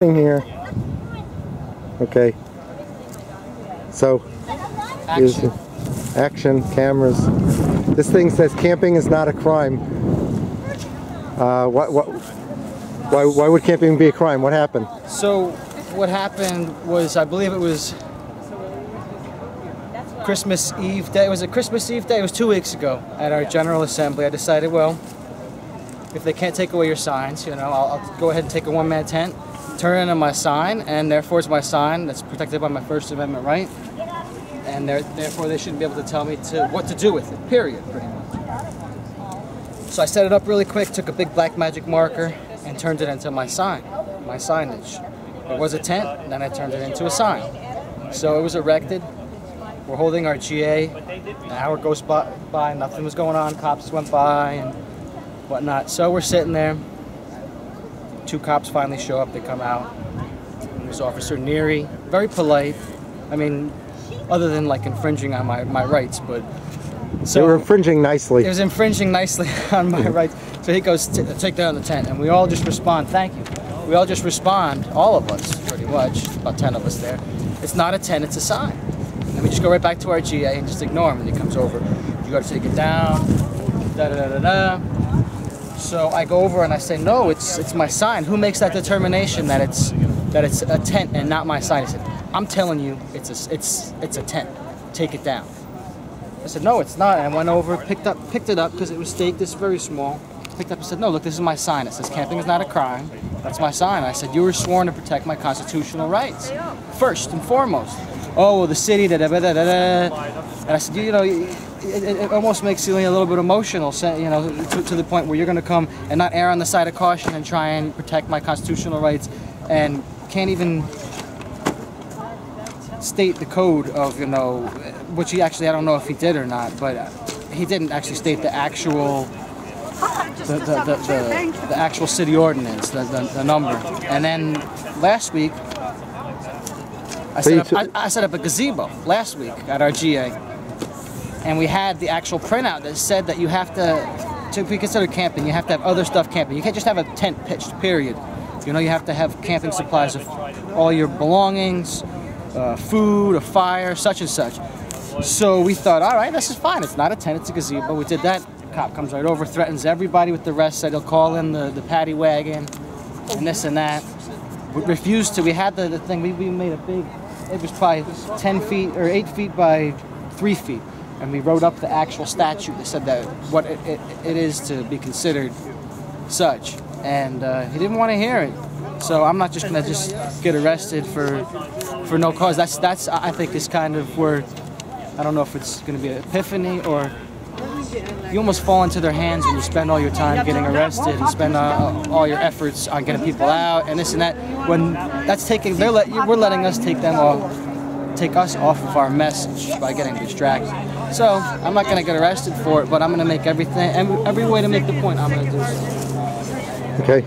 Here. Okay. So Action. Action cameras. This thing says camping is not a crime. Why would camping be a crime? What happened? So what happened was, I believe it was Christmas Eve day. Was it Christmas Eve day? It was 2 weeks ago at our General Assembly. I decided, well, if they can't take away your signs, you know, I'll go ahead and take a one-man tent, turn it into my sign, and therefore it's my sign that's protected by my First Amendment right, and therefore they shouldn't be able to tell me what to do with it, period, pretty much. So I set it up really quick, took a big black magic marker, and turned it into my sign, my signage. It was a tent, and then I turned it into a sign. So it was erected. We're holding our GA. An hour goes by, nothing was going on, cops went by and whatnot. So we're sitting there. 2 cops finally show up, they come out. There's Officer Neary, very polite. I mean, other than like infringing on my rights, but... So they were infringing nicely. It was infringing nicely on my rights. So he goes, take down the tent, and we all just respond, thank you. We all just respond, all of us, pretty much, about 10 of us there. It's not a tent, it's a sign. And we just go right back to our GA and just ignore him, and he comes over. You gotta take it down, da-da-da-da-da. So I go over and I say, no, it's my sign. Who makes that determination that it's a tent and not my sign? He said, I'm telling you, it's a tent. Take it down. I said, no, it's not. And I went over, picked it up because it was staked. It's very small. Picked up and said, no, look, this is my sign. It says camping is not a crime. That's my sign. I said, you were sworn to protect my constitutional rights first and foremost. Oh, well, the city, da-da-da-da-da. And I said, you know, it almost makes you a little bit emotional, you know, to the point where you're going to come and not err on the side of caution and try and protect my constitutional rights and can't even state the code of, you know, which he actually, I don't know if he did or not, but he didn't actually state the actual the actual city ordinance, the number. And then last week, I set up a gazebo last week at our GA, and we had the actual printout that said that you have to be considered camping, you have to have other stuff camping. You can't just have a tent pitched, period. You know, you have to have camping supplies of all your belongings, food, a fire, such and such. So we thought, all right, this is fine. It's not a tent, it's a gazebo. We did that. The cop comes right over, threatens everybody with the rest, said he'll call in the paddy wagon and this and that. We refused to. We had the thing. We made a big, it was probably 10 feet or 8 feet by 3 feet. And we wrote up the actual statute that said that what it is to be considered such. And he didn't want to hear it. So I'm not just going to just get arrested for no cause. That's I think is kind of where, I don't know if it's going to be an epiphany or you almost fall into their hands when you spend all your time getting arrested and spend all your efforts on getting people out and this and that. When that's taking, we're letting us take us off of our message by getting distracted. So I'm not going to get arrested for it, but I'm going to make every way to make the point I'm going to do so. Okay.